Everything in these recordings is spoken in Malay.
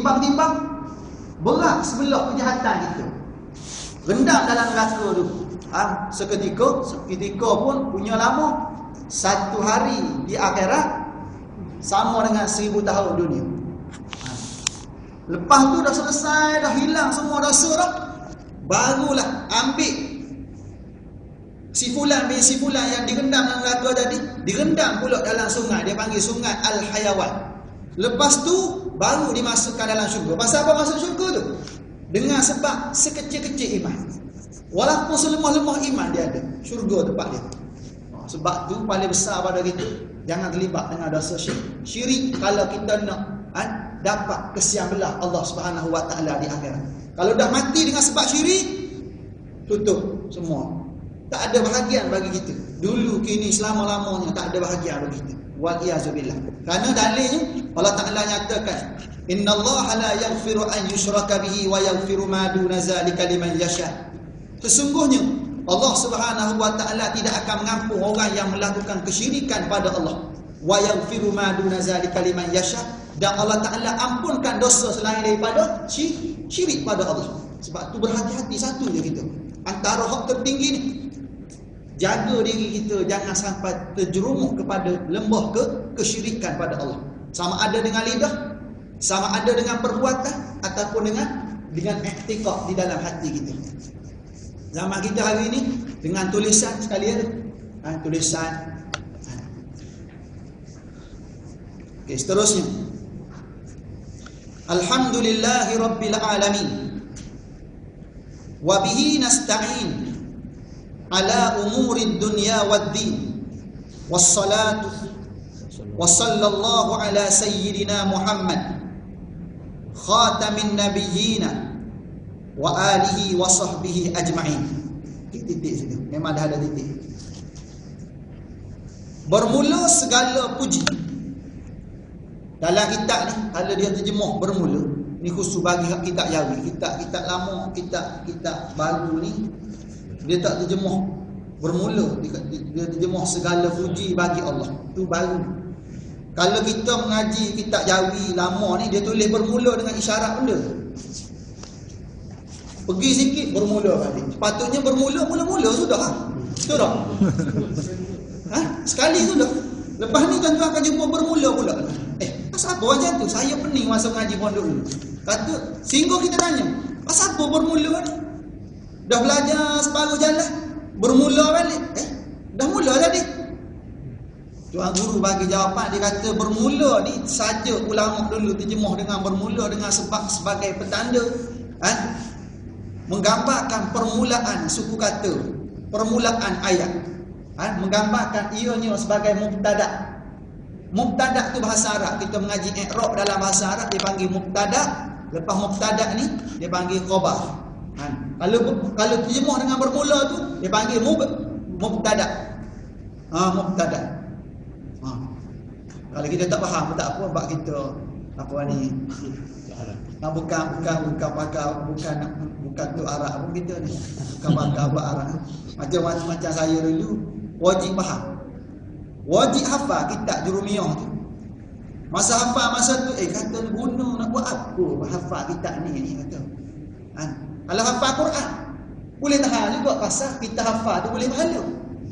timbang-timbang berat sebelah kejahatan kita. Rendam dalam neraka tu. Seketika pun punya lama. Satu hari di akhirat sama dengan 1000 tahun dunia. Lepas tu dah selesai, dah hilang semua dosa dah, barulah ambil si fulan yang direndam dalam neraka tadi, direndam pula dalam sungai, dia panggil sungai Al-Hayawan. Lepas tu baru dimasukkan dalam syurga. Pasal apa masuk syurga tu? Dengan sebab sekecil-kecil iman. Walaupun selemah-lemah iman dia ada, syurga tempat dia. Sebab tu paling besar pada kita, jangan terlibat dengan dosa syirik kalau kita nak dapat kesian belah Allah Subhanahu Wa Taala di akhirat. Kalau dah mati dengan sebab syirik, tutup semua. Tak ada bahagian bagi kita. Dulu, kini, selama-lamanya tak ada bahagian bagi kita. Wal-iyazubillah. Kerana dalilnya Allah Taala nyatakan, innallaha la yaghfiru an yushraka bihi wa yaghfiru ma duna zalika liman yasha. Sesungguhnya Allah Subhanahu Wa Taala tidak akan mengampun orang yang melakukan kesyirikan pada Allah. Wa yaghfiru ma duna zalika liman yasha, dan Allah Taala ampunkan dosa selain daripada syirik pada Allah. Sebab tu berhati-hati satu je kita. Antara hak tertinggi ni, jaga diri kita jangan sampai terjerumus kepada lembah kesyirikan pada Allah. Sama ada dengan lidah, sama ada dengan perbuatan, ataupun dengan i'tiqad di dalam hati kita. Zaman kita hari ini dengan tulisan sekali ada. Tulisan. Okey, seterusnya. Alhamdulillahi rabbil alamin. Wa bihi nasta'in ala umurid dunya wad-din. Wassalatu wa sallallahu ala sayyidina Muhammad khatamin nabiyyina wa alihi wa sahbihi ajma'in. Titik situ. Memang dah ada titik. Bermula segala puji. Dalam kitab ni, kalau dia terjemah bermula, ni khusus bagi kitab Jawi. Kitab lama, kitab baru ni, dia tak terjemah bermula. Dia terjemah segala puji bagi Allah. Tu baru. Kalau kita mengaji kitab Jawi lama ni, dia tulis bermula dengan isyarat benda. Pergi sikit bermula balik. Sepatutnya bermula mula-mula sudah. Betul tak? Sekali sudah. Lepas ni tuan-tuan akan jumpa bermula pula. Pasal apa macam tu? Saya pening masa mengaji pondok dulu. Kata, sehingga kita tanya, pasal apa bermula ni? Dah belajar separuh jalan, bermula balik. Dah mula tadi. Tuan guru bagi jawapan, dia kata bermula ni saja ulama dulu terjemah dengan bermula dengan sebab sebagai petanda, menggambarkan permulaan suku kata, permulaan ayat, menggambarkan ianya sebagai mubtada'. Mubtada' tu bahasa Arab, kita mengaji i'rab dalam bahasa Arab dia panggil mubtada'. Lepas mubtada' ni dia panggil khabar. Kalau terjemah dengan bermula tu dia panggil mubtada'. Mubtada'. Kalau kita tak faham tak apa, sebab kita apa ni, bukan pakar, bukan tu Arab pun kita ni, bukan pakar Arab. Macam saya dulu wajib faham, wajib hafal kitab Jurumiyah tu. Masa hafal masa tu kata guna nak buat apa hafal kitab ni kata. Kalau hafal Quran boleh tahan juga, pasal kita hafal tu boleh pahala,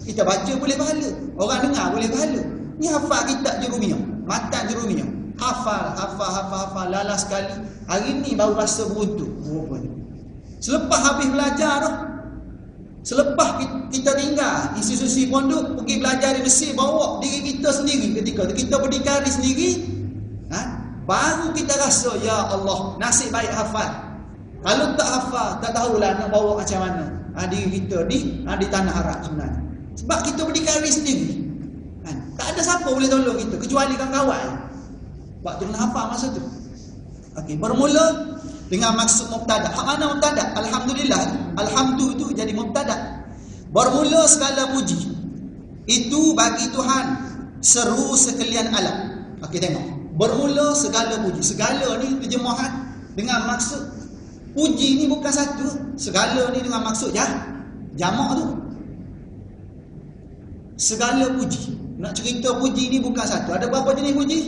kita baca boleh pahala, orang dengar boleh pahala. Ni hafal kitab Jurumiyah, matan Jurumiyah, hafal lalas sekali. Hari ni baru rasa beruntung. Selepas habis belajar tu, selepas kita tinggal institusi pondok, pergi belajar di Mesir, bawa diri kita sendiri ketika kita berdikari sendiri, baru kita rasa, ya Allah, nasib baik hafal. Kalau tak hafal, tak tahulah nak bawa macam mana diri kita di tanah Arab sebenarnya. Sebab kita berdikari sendiri, tak ada siapa boleh tolong kita kecuali kawan-kawan. Sebab tu kena hafal masa tu. Okey, bermula dengan maksud mubtada'. Hak mana mubtada'? Alhamdulillah. Alhamdu tu jadi mubtada'. Bermula segala puji itu bagi Tuhan seru sekalian alam. Okey, tengok. Bermula segala puji. Segala ni terjemahan dengan maksud puji ni bukan satu. Segala ni dengan maksud jamak tu. Segala puji. Nak cerita puji ni bukan satu. Ada berapa jenis puji?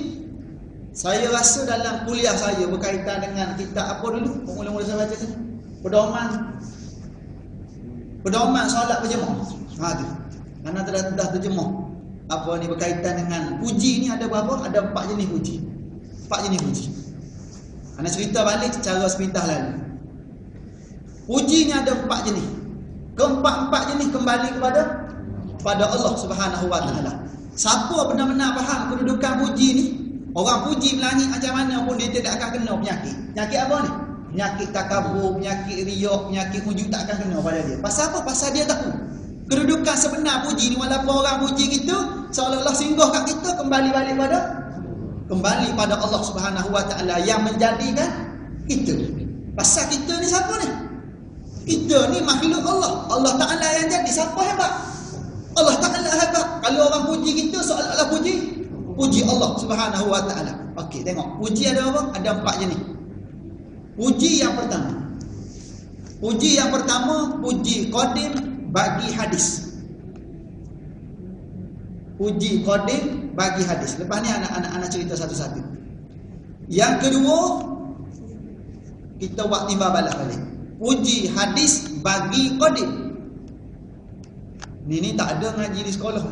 Saya rasa dalam kuliah saya berkaitan dengan kitab apa dulu? Mula-mula saya baca sini. Pedoman solat berjemaah. Tu. Karena dah terjemah. Apa ni berkaitan dengan puji ni ada berapa? Ada 4 jenis puji. 4 jenis puji. Ana cerita balik secara sepintas lalu. Puji ni ada 4 jenis. Keempat-empat jenis kembali kepada Allah Subhanahu wa taala. Siapa benar-benar faham kedudukan puji ni? Orang puji melangit macam mana pun dia tidak akan kena penyakit. Penyakit apa ni? Penyakit takabur, penyakit riak, penyakit wujud tak akan kena pada dia. Pasal apa? Pasal dia tahu kedudukan sebenar puji ni. Walaupun orang puji kita seolah-olah singgah kat kita, kembali pada Allah Subhanahu wa taala yang menjadikan kita. Pasal kita ni siapa ni? Kita ni makhluk Allah. Allah Taala yang jadi. Siapa hebat? Allah Taala hebat. Kalau orang puji kita seolah-olah puji Allah Subhanahu wa taala. Okey, tengok. Puji ada apa? Ada 4 jenis. Puji yang pertama, puji qadim bagi hadis. Puji qadim bagi hadis. Lepas ni anak-anak cerita satu-satu. Yang kedua, kita buat timbal balas balik. Puji hadis bagi qadim. Ni tak ada ngaji di sekolah.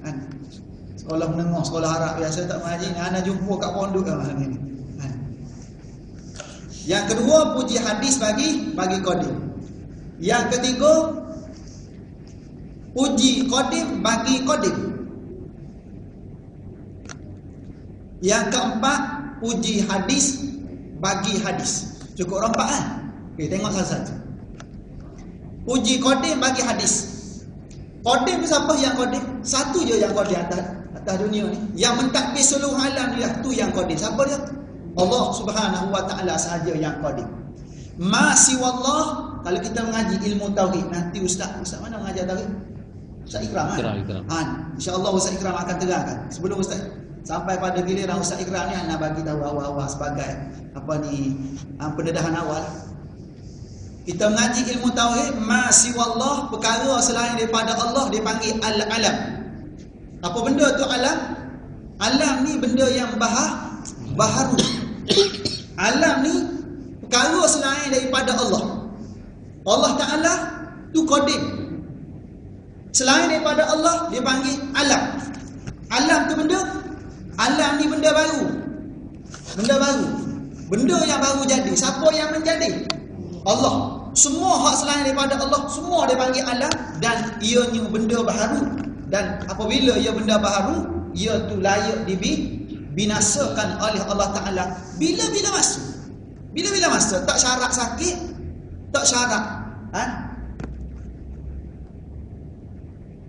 Kan? Sekolah menengah, sekolah Arab biasa tak mengaji. Anak jumpa kat pondok kan ni. Kan? Yang kedua, puji hadis bagi qadim. Yang ketiga, puji qadim bagi qadim. Yang keempat, puji hadis bagi hadis. Cukup rompak kan? Okey, tengok satu-satu. Puji qadim bagi hadis. Qadim siapa yang qadim? Satu je yang qadim atas dunia ni. Yang mentadbir seluruh alam ni lah, tu yang qadim. Siapa dia? Allah Subhanahu wa taala sahaja yang qadim. Ma siwallah, kalau kita mengaji ilmu tauhid, nanti ustaz mana mengajar tauhid? Ustaz Ikram kan? Ikram. Insya-Allah Ustaz Ikram akan terangkan. Sebelum Ustaz sampai pada giliran Ustaz Ikram ni, nak bagi tahu awal-awal sebagai pendedahan awal. Kita mengaji ilmu tauhid, ma siwallah, perkara selain daripada Allah dipanggil al-alam. Apa benda tu alam? Alam ni benda yang baharu. Alam ni perkara selain daripada Allah. Allah Taala tu qadim. Selain daripada Allah dia panggil alam. Alam tu benda. Alam ni benda baru. Benda baru. Benda yang baru jadi. Siapa yang menjadi? Allah. Semua hak selain daripada Allah, semua dia panggil alam, dan ianya benda baharu. Dan apabila ia benda baharu, ia tu layak dibinasakan oleh Allah Taala bila-bila masa. Bila-bila masa, tak syarat sakit, tak syarat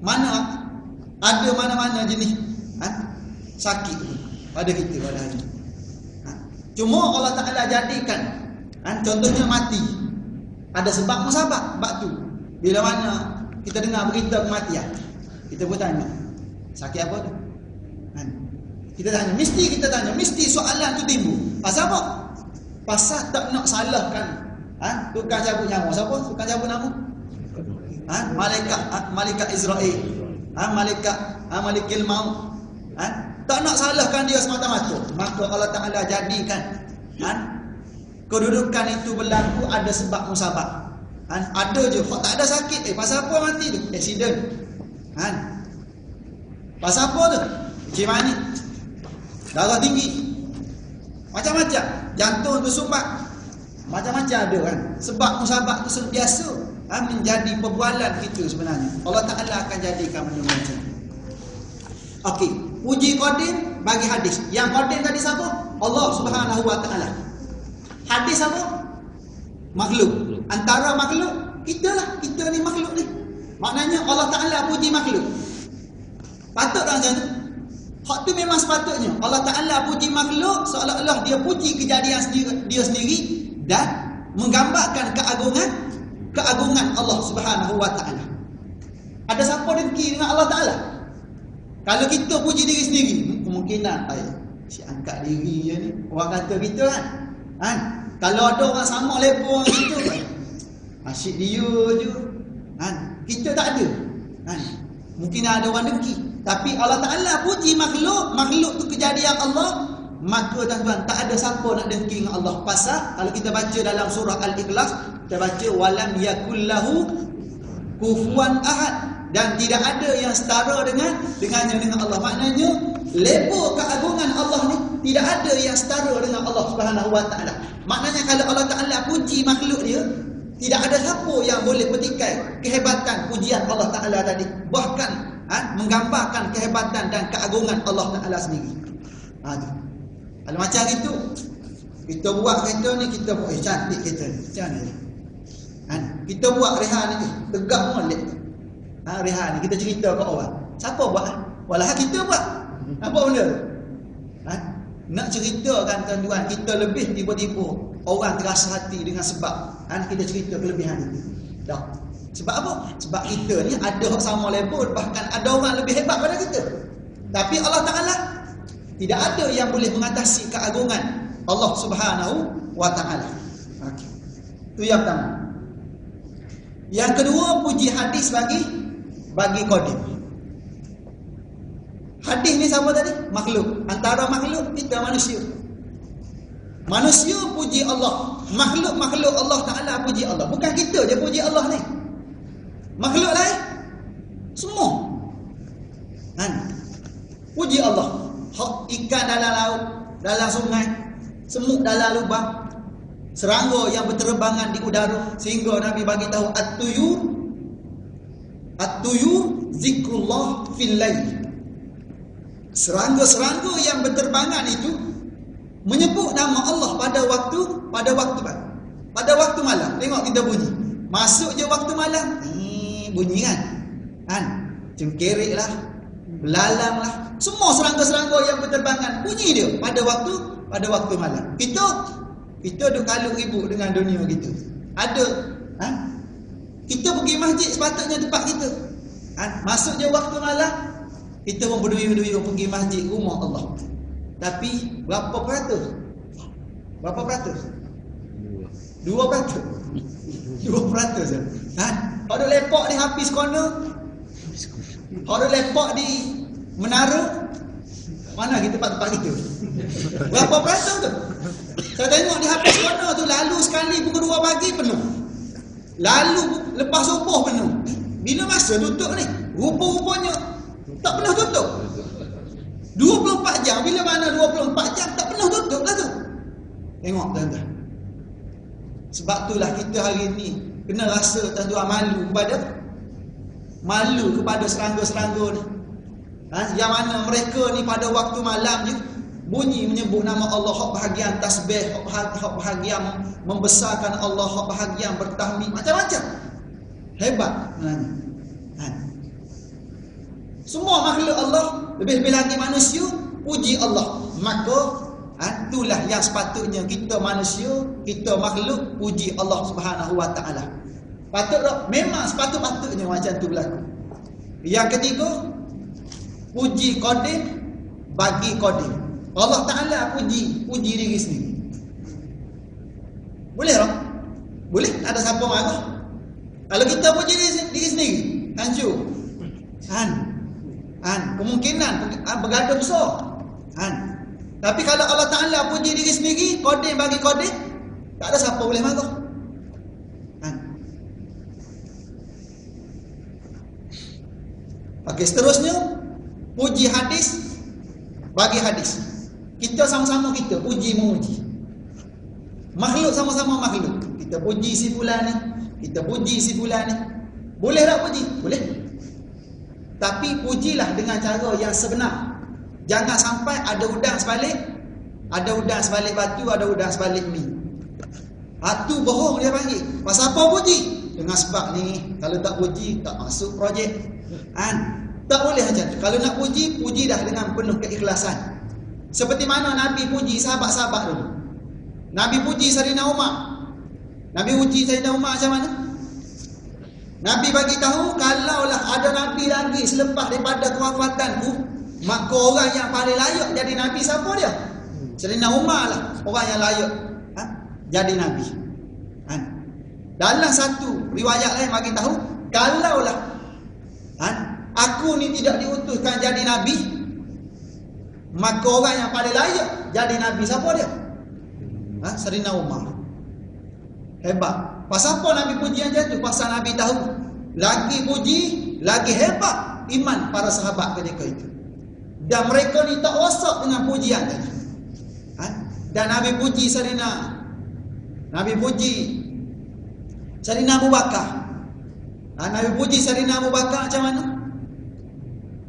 mana-mana jenis sakit pada kita pada hari ini. Cuma Allah Taala jadikan, contohnya mati, ada sebab musabab. Sebab tu bila mana kita dengar berita kematian, kita pun tanya, sakit apa tu? Kita tanya, mesti soalan tu timbul. Pasal apa? Pasal tak nak salahkan tukang cabut nyawa. Siapa tukang cabut nyawa? Malaikat Israel. Malikil maut. Tak nak salahkan dia semata-mata. Maka Allah Taala jadikan kedudukan itu berlaku ada sebab musabab. Ada je kok tak ada sakit. Pasal apa mati tu? Accident. Pasal apa tu? Gimana? Darah tinggi. Macam-macam. Jantung tersumbat. Macam-macam ada kan. Sebab musabab tu sentiasa menjadi perbualan kita sebenarnya. Allah Taala akan jadikan benda macam ni. Okey, puji qadim bagi hadis. Yang qadim tadi siapa? Allah Subhanahu wa taala. Hadis apa? Makhluk. Antara makhluk, kita lah. Kita ni makhluk ni. Maknanya Allah Ta'ala puji makhluk. Patut tak macam tu? Hak tu memang sepatutnya. Allah Ta'ala puji makhluk seolah-olah dia puji kejadian dia sendiri dan menggambarkan keagungan Allah Subhanahu wa taala. Ada siapa dengki dengan Allah Ta'ala? Kalau kita puji diri sendiri, kemungkinan si angkat diri je ni. Orang kata kita kan? Kalau ada orang sama level orang kita, asyik dia je. Kita tak ada. Mungkin ada orang dengki. Tapi Allah Ta'ala puji makhluk tu kejadian Allah maka tuan-tuan tak ada siapa nak dengki dengan Allah. Pasal kalau kita baca dalam surah Al-Ikhlas, kita baca walam yakullahu kufuwan ahad, dan tidak ada yang setara dengannya dengan Allah. Maknanya level keagungan Allah ni tidak ada yang setara dengan Allah Subhanahu wa taala. Maknanya kalau Allah Taala puji makhluk dia, tidak ada siapa yang boleh petikai kehebatan pujian Allah Taala tadi. Bahkan menggambarkan kehebatan dan keagungan Allah Taala sendiri. Kalau macam itu, kita buat kereta ni, kita buat cantik kereta ni. Macam mana? Kita buat rehan ni, tegak molek. Rehan ni kita cerita kat orang. Siapa buat? Walah kita buat. Apa benda? Nak ceritakan tuan-tuan, kita lebih tiba-tiba orang terasa hati dengan sebab kita cerita kelebihan itu. Dah. Sebab apa? Sebab kita ni ada sama level, bahkan ada orang lebih hebat pada kita. Tapi Allah Taala tidak ada yang boleh mengatasi keagungan Allah Subhanahu wa taala. Okey. Itu yang pertama. Yang kedua, puji hadis bagi qadim. Hadis ni siapa tadi? Makhluk. Antara makhluk kita manusia. Manusia puji Allah. Makhluk Allah Taala puji Allah. Bukan kita je puji Allah ni. Makhluk lain semua puji Allah. Ikan dalam laut, dalam sungai, semut dalam lubang, serangga yang berterbangan di udara, sehingga Nabi bagi tahu at-tuyur zikrullah fil lail. Serangga-serangga yang berterbangan itu menyebut nama Allah pada waktu malam. Tengok kita bunyi. Masuk je waktu malam, bunyi kan? Cengkerik lah, belalang lah. Semua serangga-serangga yang berterbangan bunyi dia pada waktu malam. Kita duk kaluk ribut dengan dunia kita. Ada kita pergi masjid sepatutnya tempat kita. Masuk je waktu malam, kita pun berduyun-duyun pergi masjid rumah Allah. Tapi berapa peratus? 2%. 2% je. Ada lepak di habis corner. Ada lepak di menara. Mana kita tempat kita? Berapa peratus tu? Saya tengok di habis corner tu, lalu sekali pukul 2 pagi penuh. Lalu lepas subuh penuh. Bila masa tutup ni? Rupa-rupanya tak pernah tutup. 24 jam. Bila mana 24 jam tak pernah tutup lah tu. Tengok tuan-tuan. Sebab itulah kita hari ni kena rasa tuan-tuan malu kepada serangga-serangga ni. Yang mana mereka ni pada waktu malam je bunyi menyebut nama Allah, hak bahagian tasbih, hak bahagian membesarkan Allah, hak bahagian bertahmid, macam-macam. Hebat. Semua makhluk Allah, lebih-lebih lagi manusia, puji Allah. Maka itulah yang sepatutnya kita manusia, kita makhluk, puji Allah Subhanahu wa taala. Memang sepatutnya macam tu berlaku. Yang ketiga, puji qadim bagi qadim. Allah Taala puji diri sendiri. Boleh tak? Boleh? Ada siapa marah? Kalau kita puji diri sendiri, hancur. Kemungkinan bergaduh besar. Tapi kalau Allah Taala puji diri sendiri, qadim bagi qadim, tak ada siapa boleh marah. Okey, seterusnya puji hadis bagi hadis. Kita sama-sama kita puji memuji. Makhluk sama-sama makhluk. Kita puji si fulan ni, kita puji si fulan ni. Boleh tak puji? Boleh. Tapi pujilah dengan cara yang sebenar. Jangan sampai ada udang sebalik batu, ada udang sebalik mi. Tu bohong dia panggil. Pasal apa puji? Dengan sebab ni, kalau tak puji tak masuk projek. Tak boleh macam tu. Kalau nak puji, puji dah dengan penuh keikhlasan. Seperti mana Nabi puji sahabat-sahabat dulu. Nabi puji Sayyidina Umar. Nabi puji Sayyidina Umar macam mana? Nabi bagi tahu, kalaulah ada Nabi lagi selepas daripada kewafatanku, maka orang yang paling layak jadi Nabi siapa dia? Sayyidina Umar lah orang yang layak jadi Nabi. Dalam satu riwayat lain bagi tahu, kalaulah aku ni tidak diutuskan jadi Nabi, Maka orang yang paling layak jadi Nabi siapa dia? Sayyidina Umar. Hebat. Pasal apa Nabi puji yang jatuh? Pasal Nabi tahu lagi puji, lagi hebat iman para sahabat ketika itu. Dan mereka ni tak rosak dengan pujian tadi. Dan Nabi puji Nabi puji Sayyidina Abu Bakar. Nabi puji Sayyidina Abu Bakar macam mana?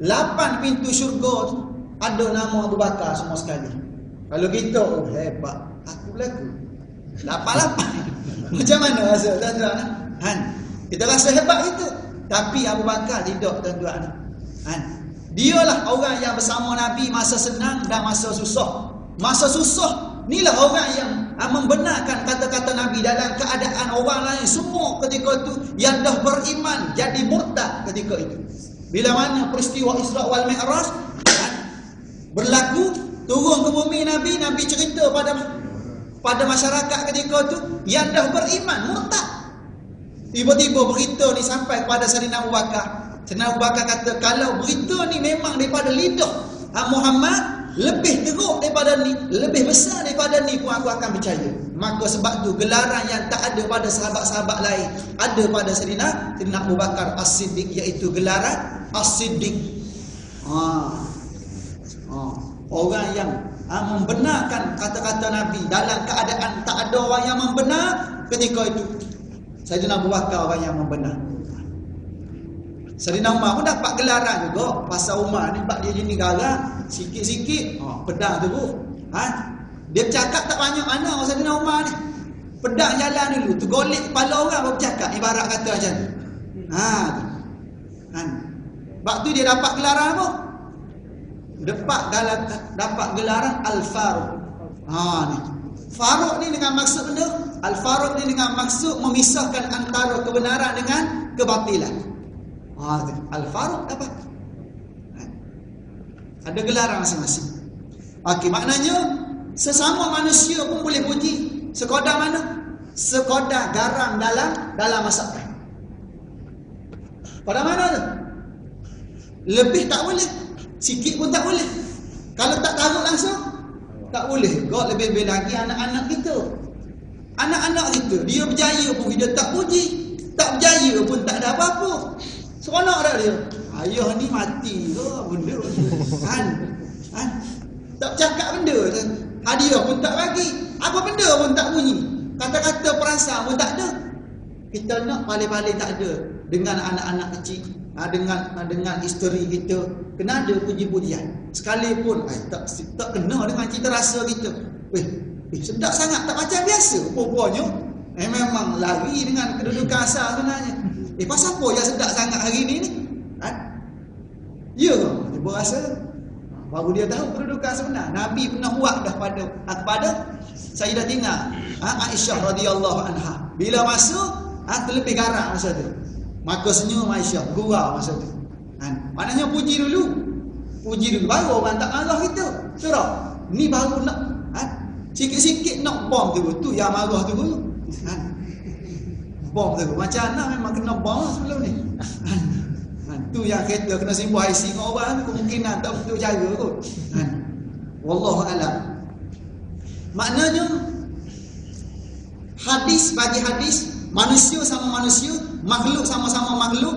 8 pintu syurga tu ada nama Abu Bakar semua sekali. Kalau kita hebat, aku berlaku 88. Macam mana rasa tuan-tuan? Kita rasa hebat itu. Tapi Abu Bakar tidak, tuan-tuan. Dialah orang yang bersama Nabi masa senang dan masa susah. Masa susah inilah orang yang membenarkan kata-kata Nabi dalam keadaan orang lain semua ketika itu yang dah beriman jadi murtad ketika itu. Bila mana peristiwa Isra wal Mi'raj berlaku, turun ke bumi Nabi cerita pada masyarakat ketika itu yang dah beriman murtad. Tiba-tiba berita ni sampai kepada Sayyidina Abu Bakar. Sayyidina Abu Bakar kata, kalau berita ni memang daripada lidah Muhammad, lebih teruk daripada ni, lebih besar daripada ni pun aku akan percaya. Maka sebab tu gelaran yang tak ada pada sahabat-sahabat lain ada pada Sayyidina Abu Bakar As-Siddiq, iaitu gelaran As-Siddiq. Orang yang membenarkan kata-kata Nabi dalam keadaan tak ada orang yang membenar ketika itu. Sayyidina Abu Bakar orang yang membenar. Sayyidina Umar pun dapat gelaran juga. Pasal Umar ni bak dia jenis garang sikit-sikit pedang tu. Dia bercakap tak banyak mana orang Sayyidina Umar ni. Pedang jalan dulu, tergolek kepala orang baru bercakap, ibarat kata macam tu. Sebab tu dia dapat gelaran apa? Dapat gelaran Al-Faruq. Ni. Faruq ni dengan maksud benda, Al-Faruq ni dengan maksud memisahkan antara kebenaran dengan kebatilan. Al-Faruq apa? Ada gelaran masing-masing. Okey, maknanya sesama manusia pun boleh puji. Sekadar mana? Sekadar garam dalam masakan. Pada mana tu? Lebih tak boleh, sikit pun tak boleh. Kalau tak taruh langsung tak boleh. God lebih-lebih lagi anak-anak kita. Anak-anak kita dia berjaya pun kita tak puji, tak berjaya pun tak ada apa-apa. Seronok dah dia. Ayah ni mati ke benda. Tak cakap benda. Hadiah pun tak bagi. Apa benda pun tak bunyi. Kata-kata perasaan pun tak ada. Kita nak paling-paling tak ada. Dengan anak-anak kecil, dengan isteri kita, kena ada puji-pujian. Sekalipun tak kena dengan cita rasa kita. Sedap sangat, tak macam biasa. Rupanya memang lari dengan kedudukan asal sebenarnya. Pasal apa yang sedap sangat hari ni? Ya, dia berasa. Baru dia tahu kedudukan sebenar. Nabi pernah buat dah kepada Sayyidatina Aisyah radhiyallahu anha. Bila masa terlebih garam masa tu, maka senyum Aisyah, gurau masa tu. Maknanya puji dulu. Puji dulu baru orang tak marah kita. Surah. Ni baru nak sikit-sikit nak bom tu. Tu yang marah tu dulu. Bom tu. Macam mana memang kena bom sebelum ni. Tu yang kereta kena simbuh IC dengan orang tu, kemungkinan tak betul cara kot. Wallahu a'lam. Maknanya hadis bagi hadis, manusia sama manusia, makhluk sama-sama makhluk.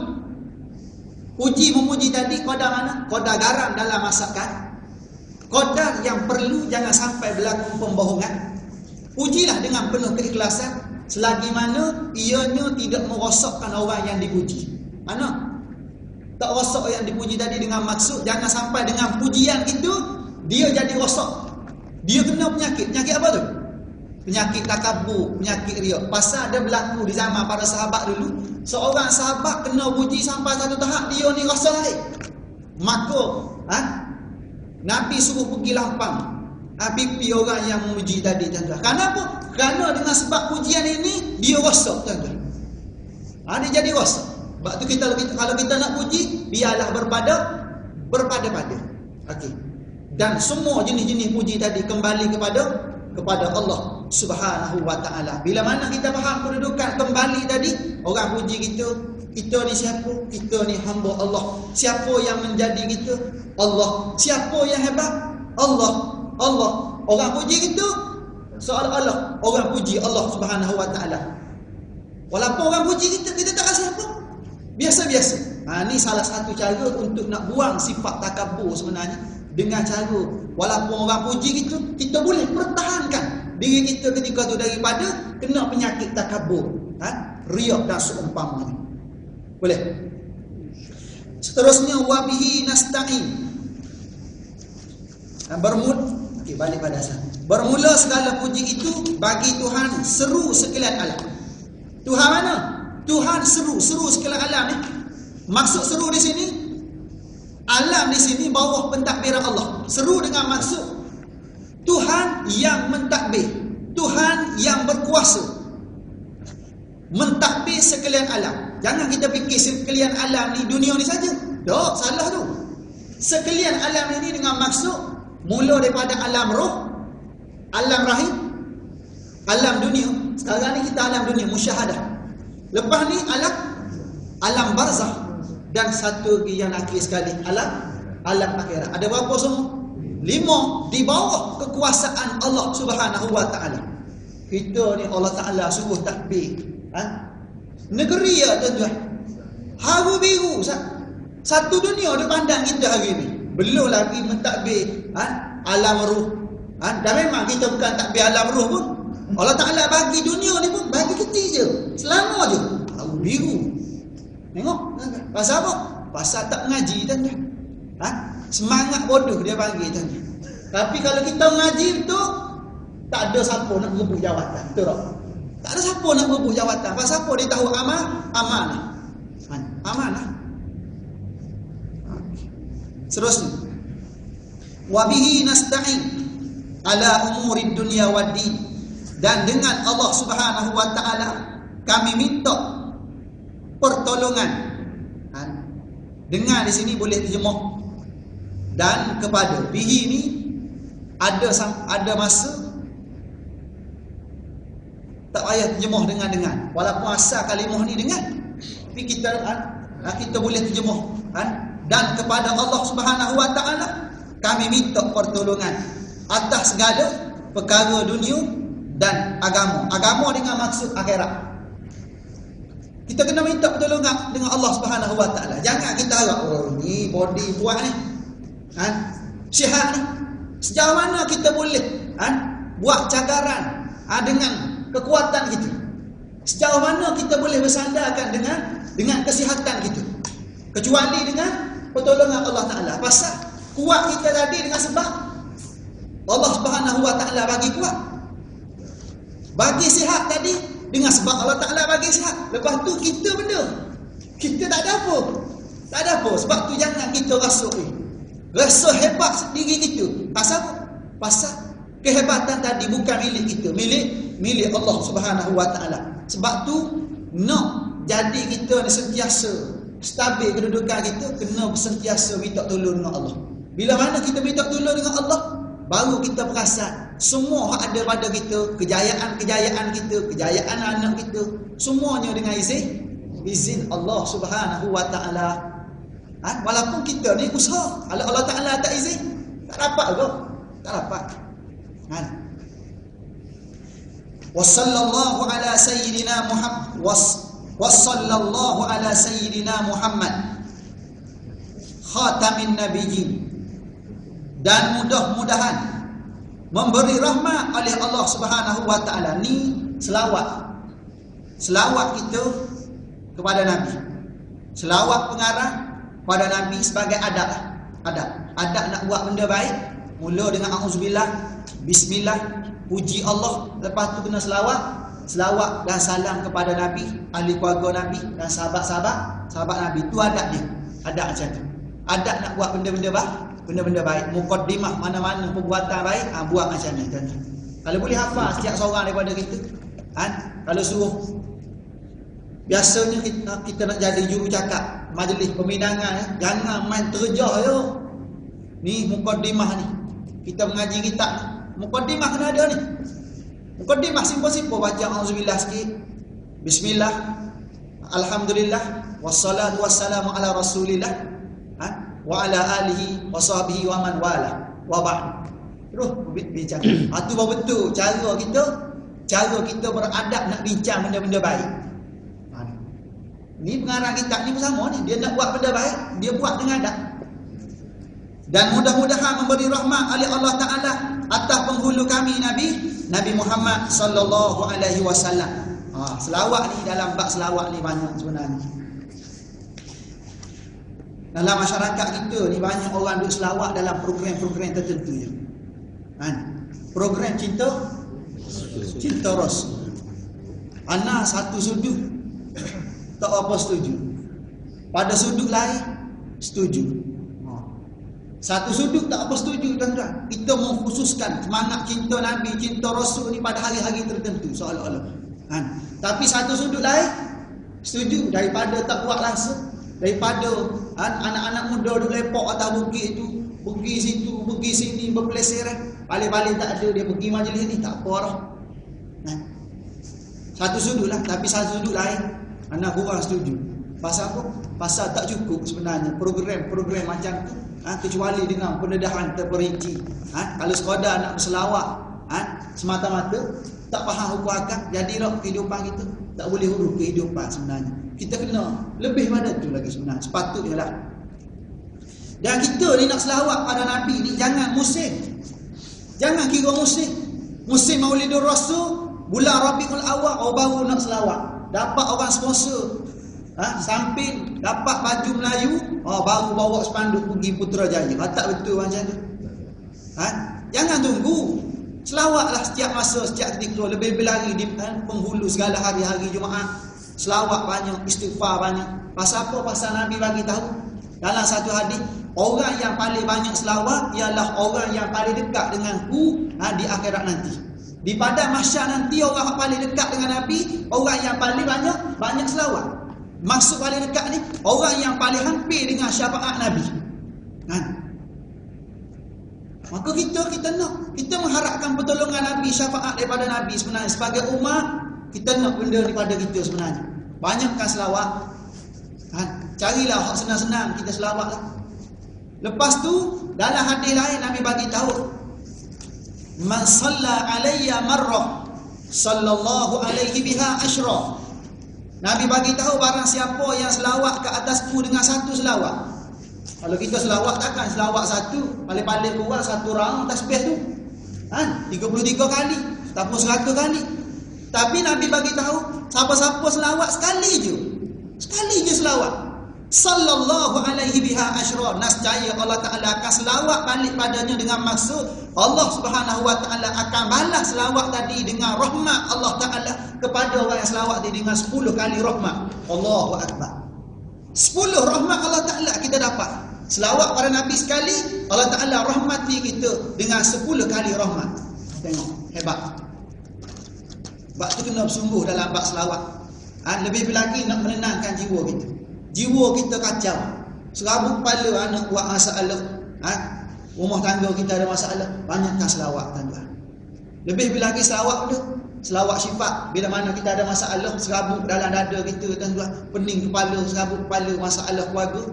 Puji memuji tadi qadar mana? Qadar garam dalam masakan. Qadar yang perlu jangan sampai berlaku pembohongan. Pujilah dengan penuh keikhlasan selagi mana ianya tidak merosakkan orang yang dipuji. Mana? Tak rosak yang dipuji tadi dengan maksud jangan sampai dengan pujian itu dia jadi rosak. Dia kena penyakit. Penyakit apa tu? Penyakit takabur, penyakit riak. Pasal ada berlaku di zaman para sahabat dulu. Seorang sahabat kena puji sampai satu tahap dia ni rasa lain. Maka Nabi suruh pergi lampang. Pipi orang yang memuji tadi, tuan-tuan. Kenapa? Kerana dengan sebab pujian ini dia rosak, tuan-tuan. Dia jadi rosak. Sebab tu kalau kita nak puji, biarlah berpada-pada. Okey. Dan semua jenis-jenis puji tadi kembali kepada Allah Subhanahu wa taala. Bila mana kita faham kedudukan kembali tadi, orang puji kita ni siapa? Kita ni hamba Allah. Siapa yang menjadi kita? Allah. Siapa yang hebat? Allah, Allah. Orang puji kita seolah-olah orang puji Allah Subhanahu wa taala. Walaupun orang puji kita, kita tak rasa apa. Biasa-biasa. Ni salah satu cara untuk nak buang sifat takabur sebenarnya. Dengan cara walaupun orang puji kita, kita boleh pertahankan diri kita ketika tu daripada kena penyakit takabur, riak dan seumpamanya. Boleh. Seterusnya wabihi nasta'in. Balik pada asal. Bermula segala puji itu bagi Tuhan seru sekalian alam. Tuhan mana? Tuhan seru sekalian alam ni. Maksud seru di sini, alam di sini bawah pentadbiran Allah. Seru dengan maksud Tuhan yang mentadbir, Tuhan yang berkuasa mentadbir sekalian alam. Jangan kita fikir sekalian alam ni dunia ni saja. Tak, salah tu. Sekalian alam ini dengan maksud mula daripada alam roh, alam rahim, alam dunia. Sekarang ni kita alam dunia musyahadah. Lepas ni alam barzakh. Dan satu lagi yang akhir sekali, alam akhirat. Ada berapa semua? 5 di bawah kekuasaan Allah Subhanahu wa taala. Kita ni Allah Taala suruh takbir. Negeri ya tuan-tuan. Haru biru satu dunia dia pandang kita hari ni. Belum lagi mentakbir alam ruh. Dan memang kita bukan takbir alam ruh pun. Allah Taala bagi dunia ni pun bagi kecil je. Selama je haru biru. Tengok. Pasal apa? Pasal tak mengaji tuan-tuan. Semangat bodoh dia panggil tuan-tuan. Tapi kalau kita mengaji betul, tak ada siapa nak berebut jawatan. Betul tak? Tak ada siapa nak berebut jawatan. Pasal apa dia tahu amanah. Amanah. Seterusnya. Wabihi nasta'in ala umurid dunya waddin. Dan dengan Allah Subhanahu wa taala kami minta pertolongan. Dengar di sini boleh terjemah. Dan kepada bihi ni ada masa tak payah terjemah dengan. Walaupun asal kalimah ni dengan, tapi kita boleh terjemah. Dan kepada Allah Subhanahu wa taala kami minta pertolongan atas segala perkara dunia dan agama. Agama dengan maksud akhirat. Kita kena minta pertolongan dengan Allah Subhanahu wa taala. Jangan kita harap ni body buat ni. Sihat ni. Sejauh mana kita boleh buat cagaran dengan kekuatan kita. Sejauh mana kita boleh bersandarkan dengan kesihatan kita. Kecuali dengan pertolongan Allah Taala. Pasal kuat kita tadi dengan sebab Allah Subhanahu wa taala bagi kuat. Bagi sihat tadi dengan sebab Allah Ta'ala bagi sihat. Lepas tu kita benda, kita tak ada apa. Tak ada apa. Sebab tu jangan kita rasa hebat diri kita. Pasal apa? Pasal kehebatan tadi bukan milik kita, milik Allah Subhanahu wa taala. Sebab tu nak jadi kita ni sentiasa stabil kedudukan kita, kena sentiasa minta tolong dengan Allah. Bila mana kita minta tolong dengan Allah, baru kita perasan semua hak ada pada kita, kejayaan kita, kejayaan anak kita, semuanya dengan izin Allah Subhanahu wa taala. Walaupun kita ni usaha, kalau Allah Taala tak izin, tak dapat ke? Tak dapat. Wassallallahu ala sayyidina Muhammad wassallallahu ala sayyidina Muhammad khatamin nabiyyin. Dan mudah-mudahan memberi rahmat oleh Allah Subhanahu wa taala. Ni selawat kita kepada Nabi, selawat pengarah pada Nabi sebagai adab nak buat benda baik, mula dengan auzubillah, bismillah, puji Allah, lepas tu kena selawat dan salam kepada Nabi, ahli keluarga Nabi dan sahabat Nabi. Tu adab dia, adab macam tu. Adab nak buat benda-benda baik, mukaddimah mana-mana perbuatan baik, buat macam ni tuan-tuan. Kalau boleh hafal setiap seorang daripada kita, kalau suruh, biasanya kita nak jadi juru cakap majlis pemindangan, jangan main terjah yo. Ni mukaddimah ni, kita mengaji kitab ni, mukaddimah kena ada ni. Mukaddimah simpel-simpel, baca auzubillah sikit, bismillah, alhamdulillah, wassalatu wassalamu ala rasulillah, wa ala alihi wa sahbihi wa man wala. wa ba'd. Terus bincang. Itu betul cara kita beradab nak bincang benda-benda baik. Ni pengarang kitab ni pun sama ni. Dia nak buat benda baik, dia buat dengan adab. Dan mudah-mudahan memberi rahmat oleh Allah Ta'ala atas penghulu kami Nabi Muhammad sallallahu alaihi wasallam. Selawat ni, dalam bab selawat ni banyak sebenarnya. Dalam masyarakat kita ni banyak orang duk selawat dalam program-program tertentu je. Program cinta Rasul. Ana satu sudut tak apa setuju. Pada sudut lain setuju. Satu sudut tak apa setuju, tuan-tuan. Kita mengkhususkan semangat cinta Nabi, cinta Rasul ni pada hari-hari tertentu seolah-olah. Tapi satu sudut lain setuju, daripada tak buat langsung, daripada anak-anak muda duk lepak atas bukit tu, pergi situ, pergi sini, berpeleseran, balik-balik tak ada, dia pergi majlis ni, tak apa lah. Satu sudut lah, tapi satu sudut lain anak kurang setuju. Pasal apa? Pasal tak cukup sebenarnya program-program macam tu, kecuali dengan pendedahan terperinci. Kalau sekadar nak berselawat semata-mata, tak faham hukum akal, jadilah kehidupan kita tak boleh urus kehidupan sebenarnya. Kita kena lebih pada tu lagi sebenarnya, sepatutnya lah. Dan kita ni nak selawat pada Nabi ni jangan musim. Jangan kira musim. Musim Maulidur Rasul, bulan Rabiul Awal, baru nak selawat. Dapat orang sponsor, samping dapat baju Melayu, baru bawa spanduk pergi Putrajaya. Tak betul macam tu. Jangan tunggu. Selawatlah setiap masa, setiap ketika. Lebih-lebih lagi di penghulu segala hari-hari Jumaat. Selawat banyak, istighfar banyak. Pasal apa? Pasal Nabi bagi tahu dalam satu hadis, orang yang paling banyak selawat ialah orang yang paling dekat denganku di akhirat nanti. Di padang mahsyar nanti, orang yang paling dekat dengan Nabi, orang yang paling banyak selawat. Maksud paling dekat ni, orang yang paling hampir dengan syafaat Nabi. Maka kita nak, kita mengharapkan pertolongan Nabi, syafaat daripada Nabi sebenarnya. Sebagai umat, kita nak benda daripada kita sebenarnya. Banyakkan selawat. Carilah hak senang-senang, kita selawat lah. Lepas tu, dalam hadis lain Nabi bagi tahu, man salla alayya marrah sallallahu alaihi biha asyra. Nabi bagi tahu barang siapa yang selawat ke atasku dengan satu selawat. Kalau kita selawat takkan selawat satu, paling-paling kurang satu round tasbih tu. 33 kali, ataupun 100 kali. Tapi Nabi bagi tahu, siapa-siapa selawat sekali je selawat. Sallallahu alaihi biha asyra, nascaya Allah Ta'ala akan selawat balik padanya dengan maksud Allah Subhanahu wa Ta'ala akan balas selawat tadi dengan rahmat Allah Ta'ala kepada orang yang selawat tadi dengan 10 kali rahmat. Allahu Akbar. 10 rahmat Allah Ta'ala kita dapat. Selawat pada Nabi sekali, Allah Ta'ala rahmati kita dengan 10 kali rahmat. Tengok, hebat. Bab tu kena bersungguh dalam bab selawat. Lebih lagi nak menenangkan jiwa kita. Jiwa kita kacau. Serabut kepala nak buat masalah. Rumah tangga kita ada masalah. Banyakkan selawat, tuan-tuan. Lebih lagi selawat tu, selawat sifat. Bila mana kita ada masalah, serabut dalam dada kita, tuan-tuan. Pening kepala, serabut kepala, masalah keluarga.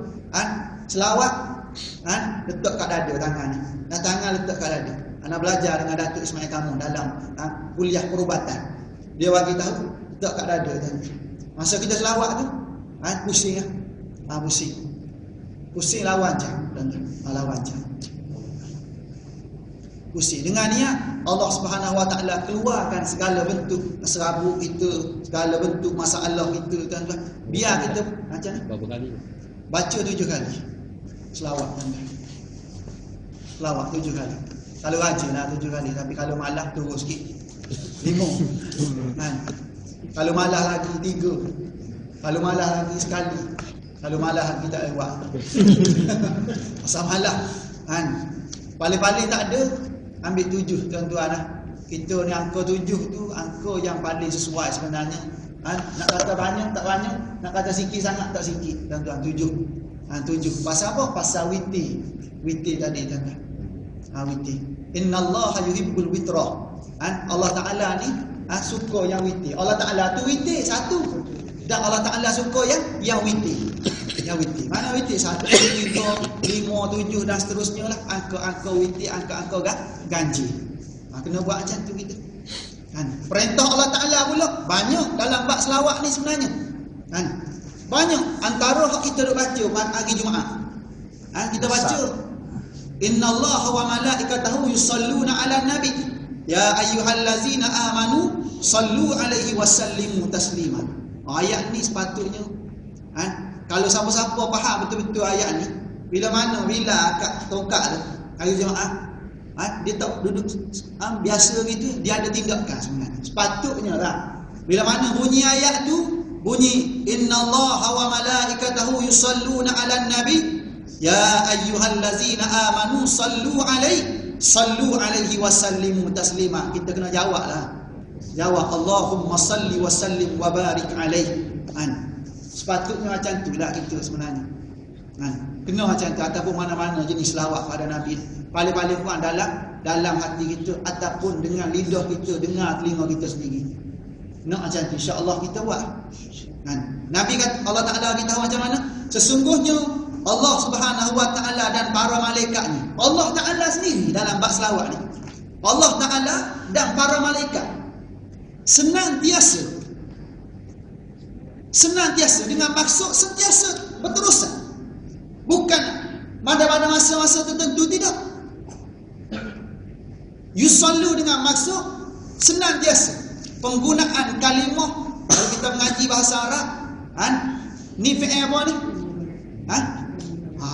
Selawat, letak kat dada tangan ni. Dan tangan letak kat dada. Anak belajar dengan Datuk Ismail Kamu dalam kuliah perubatan. Dia bagi tahu, letak kat dada, tuan-tuan. Masa kita selawat tu, pusing lah. Pusing lawan je, tuan-tuan. Lawan je. Pusing. Dengan niat Allah Subhanahu wa Ta'ala keluarkan segala bentuk serabut kita, segala bentuk masalah kita, tuan-tuan. Biar kita macam ni. Berapa kali? Baca 7 kali. Selawat, tuan-tuan. Selawat 7 kali. Kalau rajin lah 7 kali, tapi kalau malah turun sikit. 5. Kalau malah lagi 3. Kalau malah lagi sekali. Kalau malah lagi tak lewat. Pasal malah. Paling-paling tak ada, ambil 7, tuan-tuan lah. Kita ni angka 7 tu angka yang paling sesuai sebenarnya. Nak kata banyak tak banyak, nak kata sikit sangat tak sikit, tuan-tuan. 7. 7. Pasal apa? Pasal witir. Witir tadi, tuan-tuan. Witir. Innallaha yuhibbul witra. Allah Ta'ala ni suka yang witir. Allah Ta'ala tu witir satu. Dan Allah Ta'ala suka yang witir. Ya witir. Mana witir? 1, 3, 5, 7 dan seterusnya lah. Angka-angka witir, angka-angka ganjil. Kena buat macam tu kita. Kan? Perintah Allah Ta'ala pula banyak dalam bab selawat ni sebenarnya. Kan? Banyak antara hak kita duk baca hari Jumaat. Kita baca innallaha wa malaikatahu yusalluna 'alan nabi ya ayyuhallazina amanu sallu 'alaihi wasallimu taslima. Ayat ni sepatutnya kalau siapa-siapa faham betul-betul ayat ni, bila akak tongkat tu hari Jumaat, dia tak duduk biasa gitu, dia ada tindakan sebenarnya. Sepatutnya lah bila mana bunyi ayat tu, bunyi innallaha wa malaikatahu yusalluna 'alan nabi ya ayyuhallazina amanu sallu 'alaihi wasallimu taslima. Kita kena jawablah. Jawab Allahumma salli wa sallim wa barik 'alaihi. Sepatutnya macam itulah kita sebenarnya. Kena macam tu ataupun mana-mana jenis selawat pada Nabi. Paling-paling pun dalam hati kita ataupun dengan lidah kita, dengar telinga kita sendiri. Nak macam tu, insya-Allah kita buat. Nabi kata, Allah Ta'ala kita macam mana? Sesungguhnya Allah Subhanahu Wa Ta'ala dan para malaikatnya. Allah Ta'ala sendiri dalam bab selawat ni. Allah Ta'ala dan para malaikat senantiasa dengan maksud sentiasa berterusan. Bukan pada masa-masa tertentu, tidak. Yusallu dengan maksud senantiasa. Penggunaan kalimah, kalau kita mengaji bahasa Arab, ni fi'il apa ni?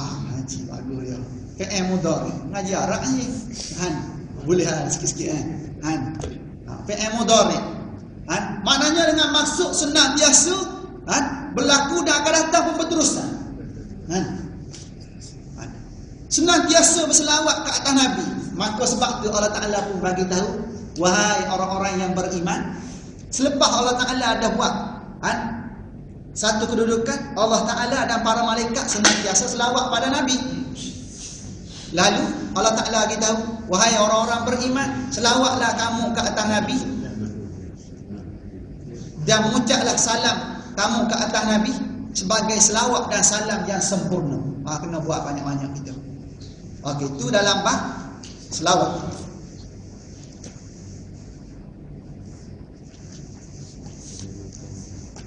Ngaji bagus ya. Fi'il mudhari. Ngaji Arab ni. Boleh sikit-sikit fi'il mudhari. Maknanya dengan maksud senantiasa berlaku dan akan datang pun berterusan. Senantiasa berselawat ke atas Nabi. Maka sebab tu Allah Ta'ala pun bagi tahu, wahai orang-orang yang beriman, selepas Allah Ta'ala ada buat satu kedudukan, Allah Ta'ala dan para malaikat senantiasa selawat pada Nabi. Lalu Allah Ta'ala bagi tahu, wahai orang-orang beriman, selawatlah kamu ke atas Nabi dan mengucaplah salam kamu ke atas Nabi sebagai selawat dan salam yang sempurna. Kena buat banyak-banyak kita. Okey, itu dalam bab selawat.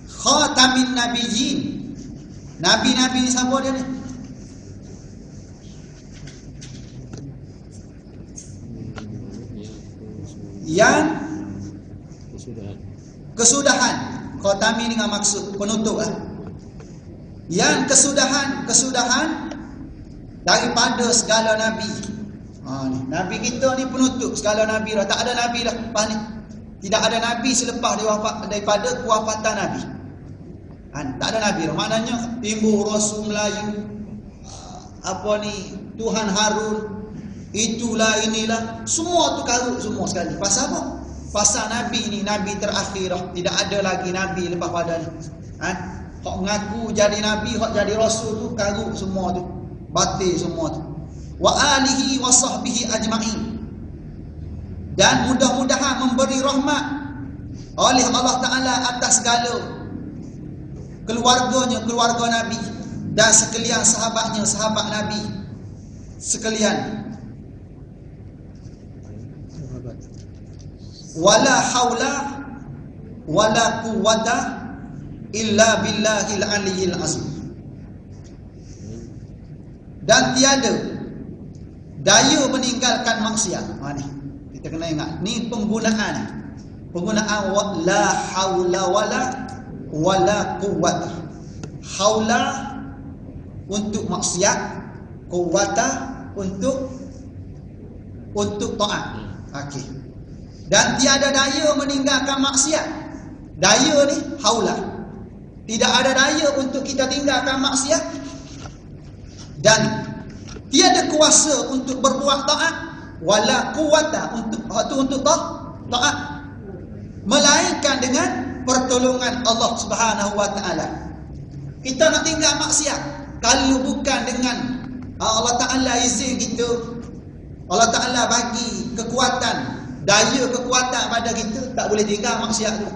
Khatamin nabiyyin. Nabi-nabi ni siapa dia ni? Yang kesudahan. Khatami dengan maksud penutup lah. Yang kesudahan daripada segala nabi. Nabi kita ni penutup segala nabi dah. Tak ada nabi dah lepas ni. Tidak ada nabi selepas dia wafat, daripada kewafatan nabi. Tak ada nabi dah. Maknanya timbuh Rasul Melayu, Tuhan Harun, itulah inilah, semua tu karut semua sekali. Pasal apa? Pasal nabi ni nabi terakhir dah. Tidak ada lagi nabi lepas pada ni. Hak mengaku jadi nabi, hak jadi rasul tu karut semua tu. Batil semua tu. Wa alihi wa sahbihi ajma'in. Dan mudah-mudahan memberi rahmat oleh Allah Ta'ala atas segala keluarganya, keluarga Nabi, dan sekalian sahabatnya, sahabat Nabi sekalian. Wala haula wala quwwata illa billahil aliyyil azim. Dan tiada daya meninggalkan maksiat. Ni kita kena ingat, ni penggunaan la haula wala quwwata. Haula untuk maksiat, quwwata untuk taat. Okey. Dan tiada daya meninggalkan maksiat. Daya ni haula. Tidak ada daya untuk kita tinggalkan maksiat. Dan tiada kuasa untuk berbuat taat, wala quwwata untuk taat, melainkan dengan pertolongan Allah Subhanahu Wa Taala. Kita nak tinggal maksiat kalau bukan dengan Allah Taala izin kita, Allah Taala bagi kekuatan, daya kekuatan pada kita, tak boleh tinggal maksiat tu.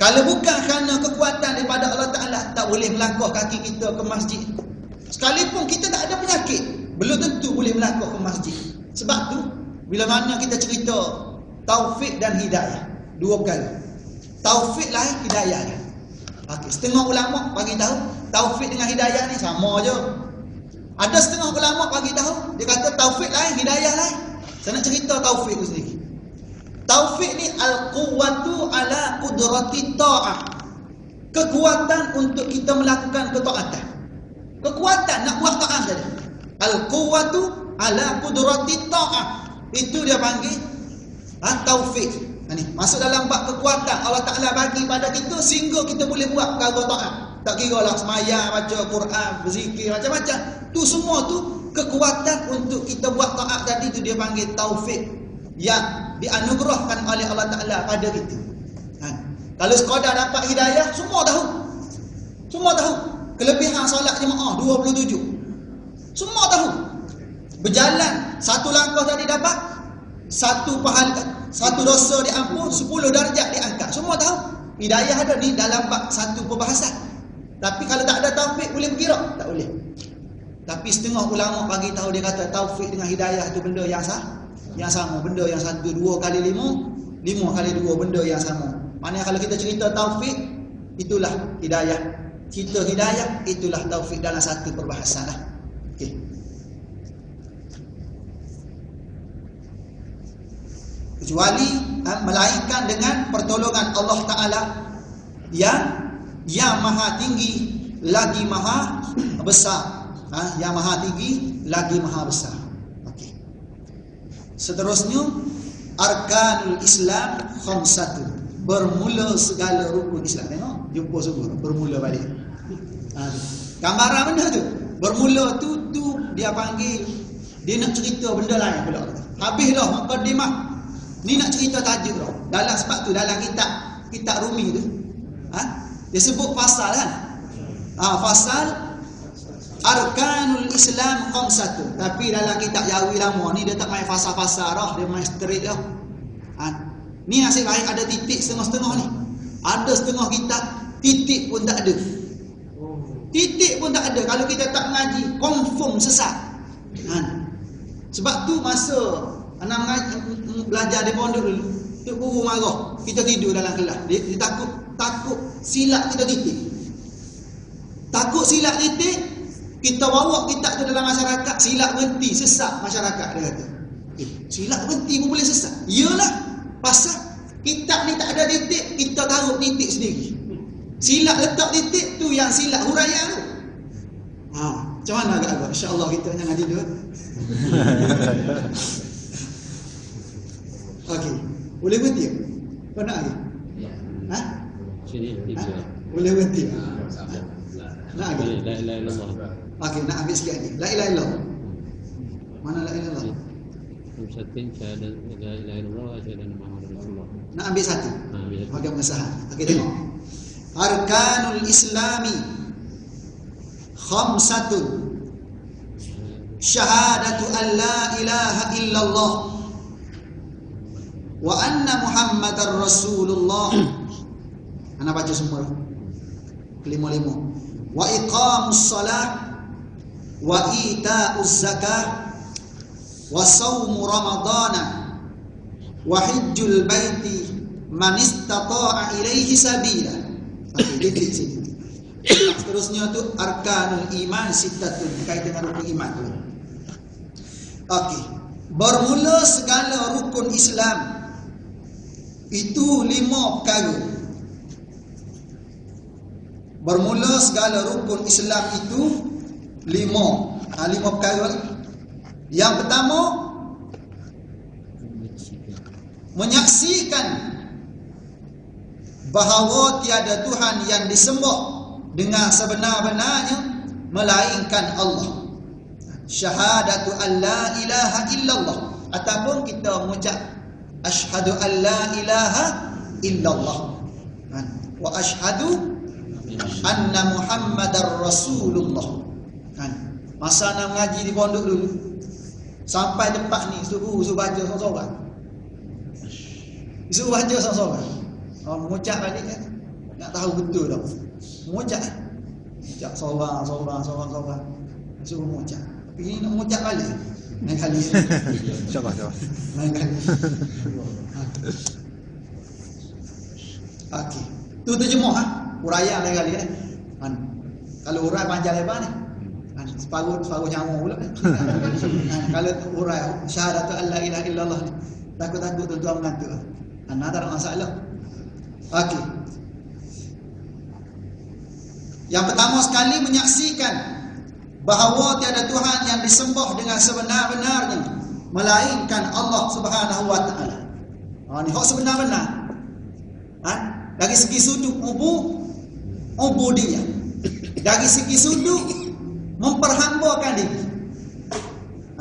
Kalau bukan kerana kekuatan daripada Allah Ta'ala, tak boleh melangkah kaki kita ke masjid. Sekalipun kita tak ada penyakit, belum tentu boleh melangkah ke masjid. Sebab tu, bila mana kita cerita taufik dan hidayah, dua perkara. Taufik lain, hidayah lain. Okay. Setengah ulama bagi tahu taufik dengan hidayah ni sama je. Ada setengah ulama bagi tahu, dia kata taufik lain, hidayah lain. Saya nak cerita taufik tu sendiri. Taufik ni al-quwwatu ala qudrati ta'ah. Kekuatan untuk kita melakukan ketaatan. Kekuatan nak buat taat saja. Al-quwwatu ala qudrati ta'ah. Itu dia panggil taufik. Ni masuk dalam bab kekuatan Allah Taala bagi pada kita sehingga kita boleh buat perkara taat. Tak kira lah sembahyang, baca Quran, berzikir, macam-macam. Tu semua tu kekuatan untuk kita buat taat tadi tu dia panggil taufik yang dianugerahkan oleh Allah Ta'ala pada kita. Kalau sekadar dapat hidayah, semua tahu. Semua tahu. Kelebihan solat jemaah 27. Semua tahu. Berjalan satu langkah tadi dapat satu pahala, satu dosa diampun, 10 darjat diangkat. Semua tahu. Hidayah ada ni dalam bab satu perbahasan. Tapi kalau tak ada taufik boleh berkira? Tak boleh. Tapi setengah ulama bagi tahu, dia kata taufik dengan hidayah itu benda yang sama, benda yang 1, 2 kali 5, 5 kali 2, benda yang sama. Maknanya kalau kita cerita taufik, itulah hidayah. Kita hidayah, itulah taufik dalam satu perbahasan lah. Okay. Kecuali melainkan dengan pertolongan Allah Ta'ala yang maha tinggi lagi maha besar. Yang maha tinggi lagi maha besar. Seterusnya, arkanul Islam khamsatun. Bermula segala rukun Islam. Tengok, jumpa semua bermula balik. Gambaran benda tu. Bermula tu dia panggil, dia nak cerita benda lain pula. Habislah mukadimah. Ni nak cerita tajuk dah. Dalam sebab tu dalam kitab Rumi tu, dia sebut fasal kan. Fasal arkanul Islam khamsatun. Tapi dalam kitab Jawi lama ni dia tak main fasal-fasal dah, dia main straight dah. Ni nasib baik ada titik setengah-setengah ni. Ada setengah kitab titik pun tak ada. Titik pun tak ada. Kalau kita tak mengaji, confirm sesat. Sebab tu masa anak mengaji, belajar di pondok dulu, Tok Guru marah, kita tidur dalam kelas. Dia takut silap kita titik. Takut silap titik, kita bawa kitab tu dalam masyarakat, silap berhenti, sesat masyarakat, dia kata. Silap berhenti pun boleh sesat. Yalah, pasal kitab ni tak ada titik, kita taruh titik sendiri. Silap letak titik tu yang silap huraian tu. Macam mana agak-agak? InsyaAllah kita jangan tidur. Okey, boleh berhenti? Kau nak lagi? Boleh berhenti? Nak lagi? La ilaha illallah. Okey, nak ambil sikit lagi. La ilaha illallah. Mana la ilaha illallah? Syahadat la ilaha illallah wa syahadat Muhammadar Rasulullah. Nak ambil satu. Bagi pengesahan. Okey, tengok. Arkanul Islami khamsatun. Syahadatu an la ilaha illallah wa anna Muhammadar Rasulullah. Ana baca semua. Kelima-lima. Wa iqamus salat wa ita'uz zakah wa saumu ramadana wa hajjul baiti man istata'a ilaihi sabila. Okey, titik sini. Seterusnya tu arkanul iman sittatun, berkaitan dengan rukun iman tu. Okey, bermula segala rukun Islam itu 5 perkara. Bermula segala rukun Islam itu 5 perkara. Yang pertama, menyaksikan bahawa tiada Tuhan yang disembah dengan sebenar-benarnya melainkan Allah. Syahadatu an la ilaha illallah, ataupun kita mengucap asyhadu an la ilaha illallah wa asyhadu anna Muhammadar Rasulullah. Masa nak mengaji di pondok dulu, sampai tempat ni suruh baca seorang-seorang. Suruh baca seorang-seorang. Mengucap balik kan. Nak tahu betul dah. Mengucap. Mengucap seorang. Suruh mengucap. Tapi ini nak mengucap balik. Lain kali. InsyaAllah. Lain kali. Okey. Tu terjemah uraian lain kali Kalau urai panjang lebar ni. Separuh nyawa pula. Kalau urai syahadatu alla ilaha illallah ni. Takut-takut tuan-tuan mengantuk. Tak ada masalah. Okey. Yang pertama sekali menyaksikan bahawa tiada Tuhan yang disembah dengan sebenar-benarnya melainkan Allah Subhanahu wa taala. Ni hak sebenar-benar. Dari segi sudut ubudiyah. Dari segi sudut memperhambakan diri.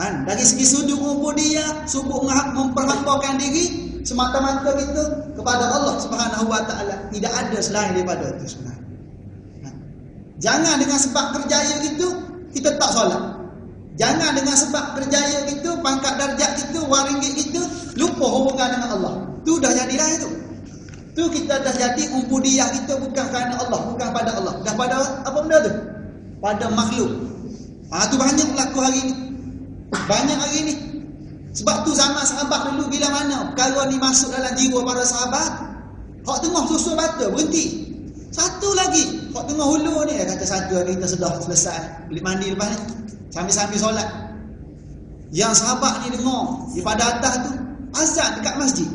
Dari segi sudut ubudiyah, sudut memperhambakan diri semata-mata kita kepada Allah Subhanahu wa taala. Tidak ada selain daripada itu sebenarnya. Jangan dengan sebab kerjaya itu kita tak solat. Jangan dengan sebab kerjaya kita, pangkat darjat kita, wang ringgit kita, lupa hubungan dengan Allah. Tu dah jadilah itu. Tu kita dah jadi ubudiyah kita bukan kerana Allah, bukan pada Allah. Dah pada apa benda tu? Pada makhluk. Tu banyak berlaku hari ni. Banyak hari ni. Sebab tu zaman sahabat dulu bila mana perkara ni masuk dalam jiwa para sahabat, hak tengah susul bata berhenti. Satu lagi, hak tengah hulu ni kata satu hari kita sudah selesai bilik mandi lepas ni sambil-sambil solat. Yang sahabat ni dengar daripada atas tu azan dekat masjid.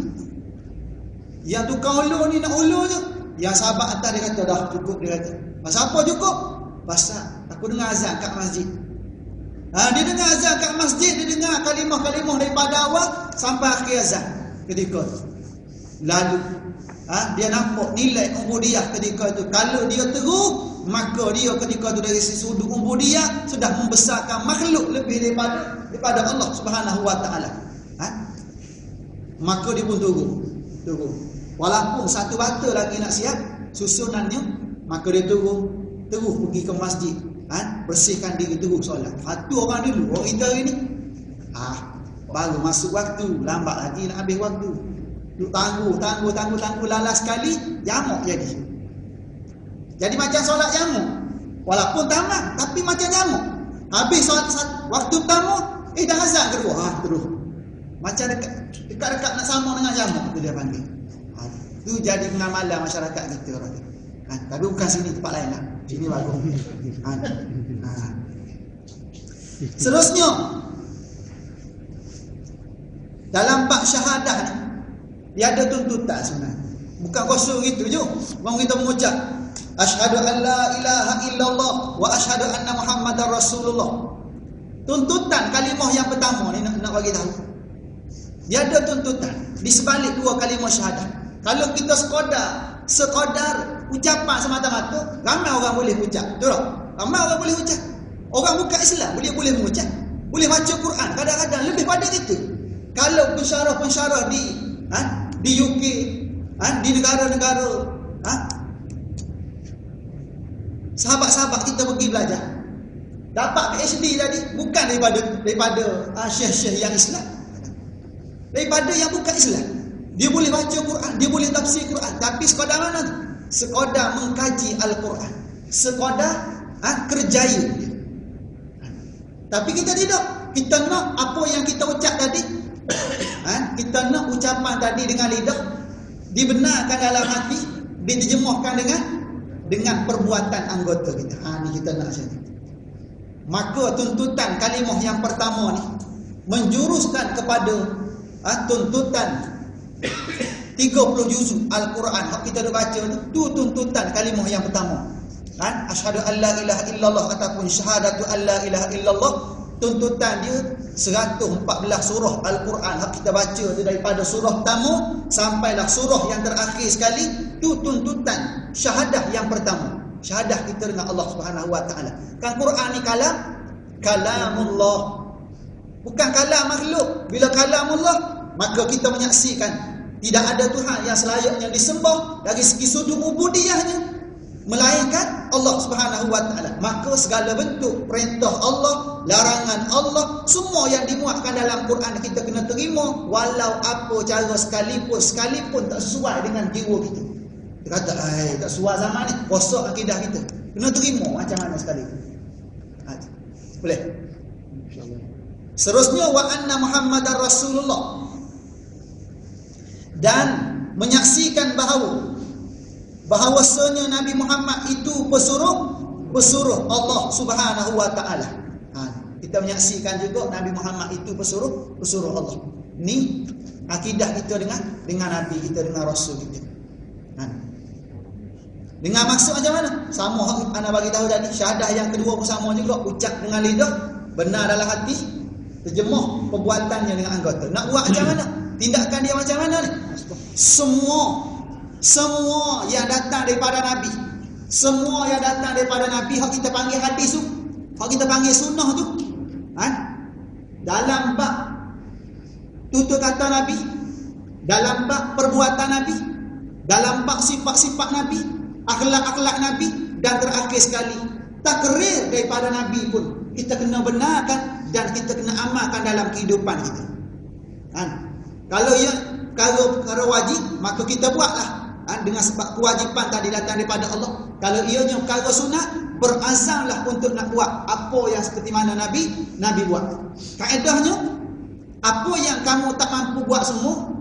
Yang tukang hulu ni nak hulu je. Yang sahabat atas dia kata dah cukup, dia kata. Pasal apa cukup? Pasal aku dengar azan kat masjid. Dia dengar azan kat masjid, dia dengar kalimah-kalimah daripada awal sampai akhir azan ketika tu. Lalu dia nampak nilai ubudiyah ketika itu. Kalau dia terus, maka dia ketika itu dari sudut ubudiyah sudah membesarkan makhluk lebih daripada Allah Subhanahu wa taala. Maka dia pun turun. Walaupun satu bata lagi nak siap susunannya, maka dia terus pergi ke masjid, bersihkan diri, terus solat. Tu orang dulu, orang kita hari ni baru masuk waktu, lambat lagi nak habis waktu. Duk tangguh lalas sekali, jamuk jadi. Jadi macam solat jamuk. Walaupun tamat, tapi macam jamuk. Habis solat waktu pertama, dah azan kedua, terus. Macam dekat-dekat nak sama dengan jamuk tu dia panggil. Tu jadi pengamalan masyarakat kita orang. Tapi bukan sini, tempat lain lah. Sini bagus. Seterusnya, dalam bab syahadah ni, dia ada tuntutan sebenarnya. Bukan kosong gitu je. Orang kita mengucap asyhadu an la ilaha illallah wa asyhadu anna muhammadar rasulullah. Tuntutan kalimah yang pertama ni nak bagi tahu. Dia ada tuntutan di sebalik dua kalimah syahadah. Kalau kita sekadar ucapan semata-mata, ramai orang boleh ucap. Betul tak? Ramai orang boleh ucap. Orang bukan Islam boleh mengucap. Boleh baca Quran kadang-kadang lebih pada kita. Kalau pensyarah di UK, di negara-negara, sahabat-sahabat kita pergi belajar, dapat PhD tadi bukan daripada syekh-syekh yang Islam, daripada yang bukan Islam. Dia boleh baca Quran, dia boleh tafsir Quran, tapi sekadar mana tu? Sekadar mengkaji Al-Quran, sekadar kerjaya dia. Tapi kita tidak. Kita nak apa yang kita ucap tadi, kita nak ucapan tadi dengan lidah dibenarkan dalam hati, diterjemahkan dengan perbuatan anggota kita. Ni kita nak macam ni. Maka tuntutan kalimah yang pertama ni menjuruskan kepada tuntutan 30 juzuk Al-Quran yang kita dah baca tu tuntutan kalimah yang pertama. Asyhadu an la ilaha illallah ataupun syahadatu an la ilaha illallah, tuntutan dia 114 surah Al-Quran yang kita baca tu, daripada surah pertama sampailah surah yang terakhir sekali, tu tuntutan syahadah yang pertama. Syahadah kita dengan Allah Subhanahu wa taala. Kan Quran ni kalamullah, bukan kalam makhluk. Bila kalamullah, maka kita menyaksikan tidak ada Tuhan yang selayaknya disembah dari segi sudut ubudiyahnya melainkan Allah Subhanahu wa taala. Maka segala bentuk perintah Allah, larangan Allah, semua yang dimuatkan dalam Quran kita kena terima, walau apa cara sekalipun tak sesuai dengan jiwa kita. Dia kata, tak suar zaman ni, rosak akidah kita. Kena terima macam mana sekali. Boleh? Seterusnya, wa anna Muhammadar Rasulullah. Dan menyaksikan bahawasanya Nabi Muhammad itu pesuruh Allah Subhanahu wa taala. Kita menyaksikan juga Nabi Muhammad itu pesuruh Allah. Ni akidah kita dengan Nabi kita, dengan Rasul kita. Dengan maksud macam mana? Sama ana bagi tahu tadi, syahadah yang kedua pun sama juga, ucap dengan lidah, benar dalam hati, terjemah perbuatannya dengan anggota. Nak buat macam mana? Tindakan dia macam mana ni? Semua yang datang daripada Nabi, semua yang datang daripada Nabi, hak kita panggil hadis tu, hak kita panggil sunnah tu, dalam bab tutur kata Nabi, dalam bab perbuatan Nabi, dalam bab sifat-sifat Nabi, akhlak-akhlak Nabi, dan terakhir sekali takrir daripada Nabi pun kita kena benarkan dan kita kena amalkan dalam kehidupan kita. Kalau wajib, maka kita buatlah dengan sebab kewajipan tadi datang daripada Allah. Kalau ianya perkara sunat, berazamlah untuk nak buat apa yang seperti mana Nabi buat. Kaedahnya, apa yang kamu tak mampu buat semua,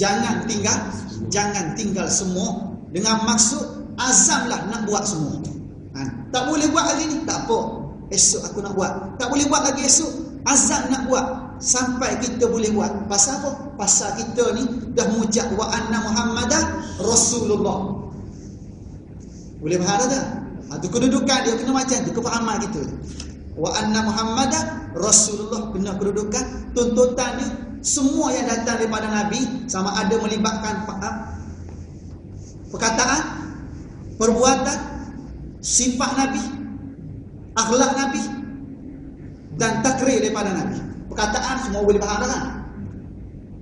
jangan tinggal semua, dengan maksud azamlah nak buat semua. Tak boleh buat hari ni, tak apa, esok aku nak buat. Tak boleh buat lagi esok, azam nak buat sampai kita boleh buat. Pasal apa? Pasal kita ni dah mengucap wa anna Muhammadan Rasulullah. Boleh faham tak? Itu kedudukan dia kena macam tu, kefahaman kita. Wa anna Muhammadan Rasulullah, kena kedudukan, tuntutan dia semua yang datang daripada Nabi, sama ada melibatkan perkataan, perbuatan, sifat Nabi, akhlak Nabi, dan takrir daripada Nabi. Perkataan semua boleh faham kan?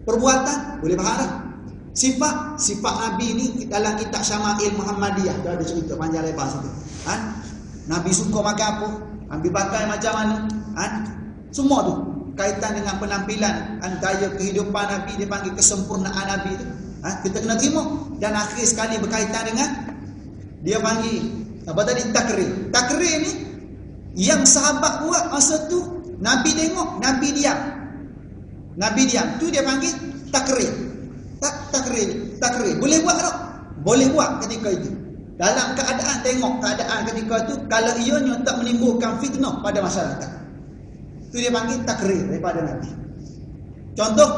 Perbuatan boleh faham kan? Sifat Nabi ni dalam kitab Syama'il Muhammadiyah tu ada cerita panjang lebar situ. Nabi suka makan apa? Nabi pakai macam mana? Semua tu kaitan dengan penampilan, gaya kehidupan Nabi, dia panggil kesempurnaan Nabi tu. Kita kena terima. Dan akhir sekali berkaitan dengan dia panggil apa tadi? Takrir. Takrir ni yang sahabat buat masa tu, Nabi tengok, Nabi diam. Tu dia panggil takrir. Takrir. Boleh buat tak? Boleh buat ketika itu. Dalam keadaan tengok keadaan ketika itu, kalau ianya tak menimbulkan fitnah pada masyarakat. Itu dia panggil takrir daripada Nabi. Contoh,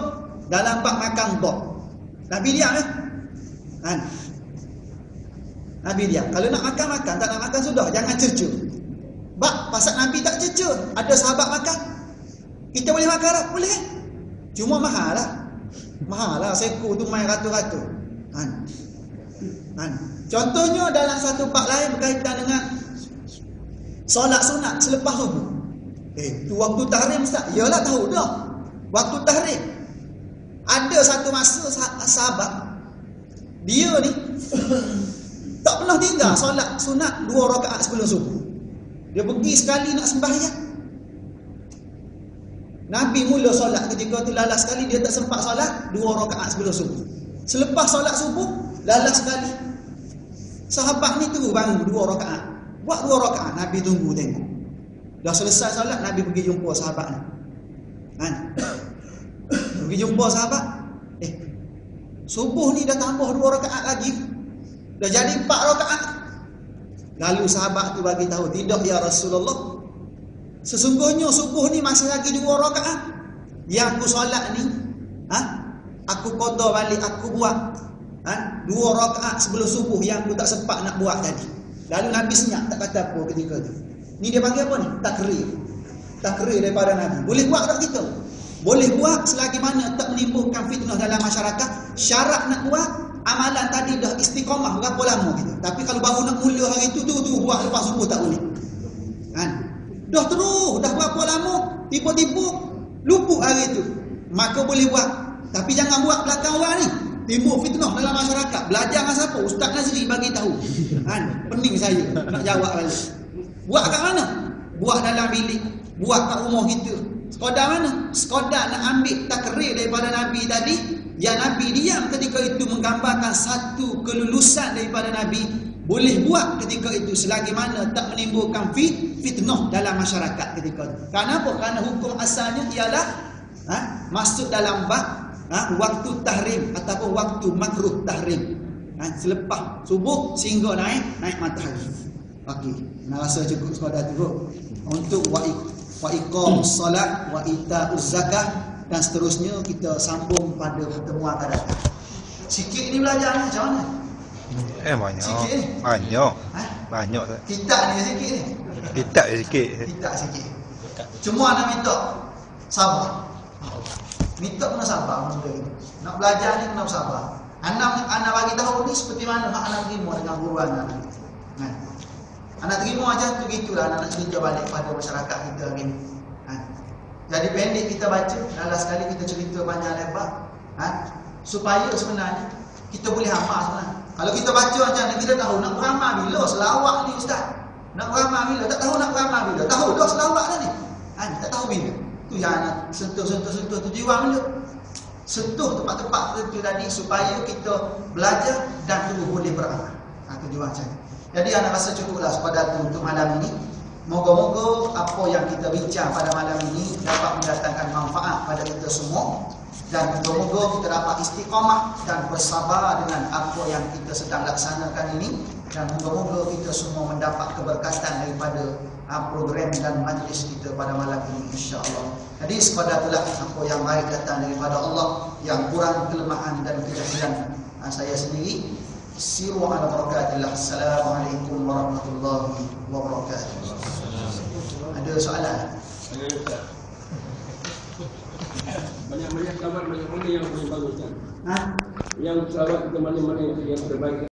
dalam bab makan bab. Nabi diam Nabi diam. Kalau nak makan, tak nak makan sudah, jangan cerca. Pasal Nabi tak cerca, ada sahabat makan, kita boleh makan tak? Boleh. Cuma mahal lah, seko tu main ratus-ratus. Contohnya dalam satu bab lain berkaitan dengan solat sunat selepas subuh. Tu waktu tahrim Ustaz? Yalah tahu dah. Waktu tahrim. Ada satu masa sahabat, dia ni tak pernah tinggal solat sunat 2 rakaat sebelum subuh. Dia pergi sekali nak sembahyang, Nabi mula solat ketika tu, lalas sekali dia tak sempat solat 2 rakaat sebelum subuh. Selepas solat subuh, lalas sekali sahabat ni tunggu bangun 2 rakaat. Buat 2 rakaat, Nabi tunggu tengok. Dah selesai solat, Nabi pergi jumpa sahabat ni. Pergi jumpa sahabat. Subuh ni dah tambah 2 rakaat lagi. Dah jadi 4 rakaat. Lalu sahabat tu bagi tahu, tidak ya Rasulullah, sesungguhnya subuh ni masih lagi 2 rakaat. Yang aku solat ni, aku qada balik, aku buat 2 rakaat sebelum subuh yang aku tak sempat nak buat tadi. Lalu Nabi senyap, tak kata apa ketika tu. Ni dia panggil apa ni? Takrir daripada Nabi. Boleh buat tak kita? Boleh buat selagi mana tak menimbulkan fitnah dalam masyarakat. Syarat nak buat amalan tadi dah istiqamah berapa lama kita. Tapi kalau baru nak mula hari tu buat lepas subuh tak boleh. Dah terus, dah berapa lama, tiba-tiba luput hari tu, maka boleh buat. Tapi jangan buat belakang orang ni, timbul fitnah dalam masyarakat. Belajar dengan siapa? Ustaz Nazri bagi tahu. Pening saya nak jawab balik. Buat kat mana? Buat dalam bilik, buat kat rumah kita. Sekadar mana? Sekadar nak ambil takrir daripada Nabi tadi, Yang Nabi diam ketika itu menggambarkan satu kelulusan daripada Nabi boleh buat ketika itu selagi mana tak menimbulkan fitnah dalam masyarakat ketika itu. Kenapa? Kerana hukum asalnya ialah masuk dalam bab waktu tahrim ataupun waktu makruh tahrim. Selepas subuh sehingga naik matahari. Okey, nak rasa cukup sekadar tu untuk wa iqamus solat wa itauz zakah dan seterusnya kita sambung pada pertemuan akan datang. Sikit ni belajarnya macam mana? Banyak. Sikit ni. Banyak tak? Kitab ni sikit ni. Kitab sikit. Kitab sikit. Cuma nak minta sabar. Minta kena sabar benda ni. Nak belajar ni kena sabar. Anak bagi tahu ni seperti mana hak anak terima dengan guru anak. Anak terima aja tu gitulah anak cerita balik pada masyarakat kita hari ni. Jadi pendek kita baca, dalam sekali kita cerita panjang lebar, supaya sebenarnya kita boleh amal sebenarnya. Kalau kita baca macam ni kita tahu nak beramal bila selawat ni ustaz. Nak beramal bila? Tak tahu nak beramal bila. Tahu dah selawat dah ni. Tak tahu bila. Tu yang nak sentuh tu jiwa bila. Sentuh tempat-tempat tertentu tadi supaya kita belajar dan terus boleh beramal. Tujuan macam ni. Jadi anak rasa cukuplah sepada tu untuk malam ini. Moga-moga apa yang kita bincang pada malam ini dapat mendatangkan manfaat pada kita semua. Dan moga-moga kita dapat istiqamah dan bersabar dengan apa yang kita sedang laksanakan ini. Dan moga-moga kita semua mendapat keberkatan daripada program dan majlis kita pada malam ini, insya-Allah. Jadi sekadar itulah apa yang baik datang daripada Allah, yang kurang kelemahan dan kejahilan saya sendiri. Siru ala barakatillah. Assalamualaikum warahmatullahi wabarakatuh. Ada soalan? Banyak-banyak kawan, banyak mana yang paling bagus kan? Yang selawat kita mana-mana yang terbaik.